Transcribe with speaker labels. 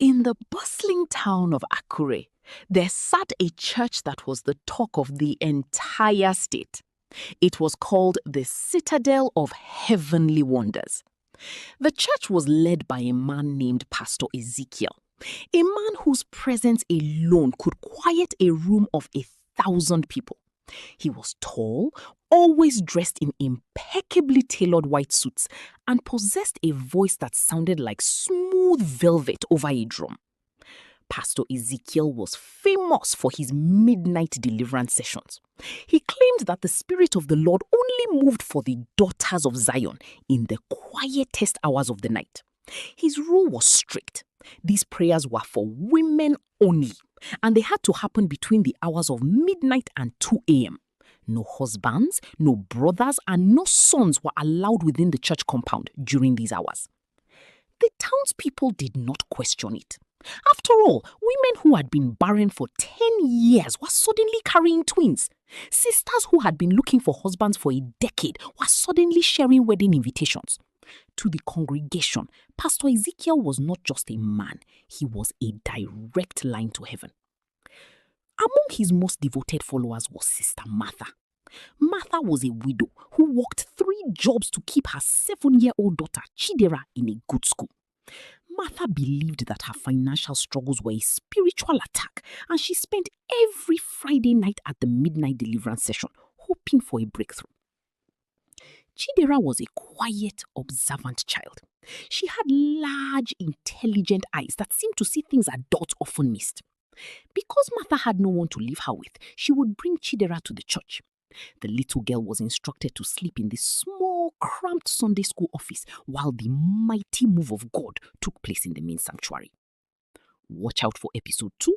Speaker 1: In the bustling town of Akure, there sat a church that was the talk of the entire state. It was called the Citadel of Heavenly Wonders. The church was led by a man named Pastor Ezekiel, a man whose presence alone could quiet a room of 1,000 people. He was tall, always dressed in impeccably tailored white suits, and possessed a voice that sounded like smooth velvet over a drum. Pastor Ezekiel was famous for his midnight deliverance sessions. He claimed that the Spirit of the Lord only moved for the daughters of Zion in the quietest hours of the night. His rule was strict. These prayers were for women only, and they had to happen between the hours of midnight and 2 a.m. No husbands, no brothers, and no sons were allowed within the church compound during these hours. The townspeople did not question it. After all, women who had been barren for 10 years were suddenly carrying twins. Sisters who had been looking for husbands for a decade were suddenly sharing wedding invitations. To the congregation, Pastor Ezekiel was not just a man, he was a direct line to heaven. Among his most devoted followers was Sister Martha. Martha was a widow who worked 3 jobs to keep her 7-year-old daughter Chidera in a good school. Martha believed that her financial struggles were a spiritual attack, and she spent every Friday night at the midnight deliverance session hoping for a breakthrough. Chidera was a quiet, observant child. She had large, intelligent eyes that seemed to see things adults often missed. Because Martha had no one to leave her with, she would bring Chidera to the church. The little girl was instructed to sleep in the small, cramped Sunday school office while the mighty move of God took place in the main sanctuary. Watch out for episode 2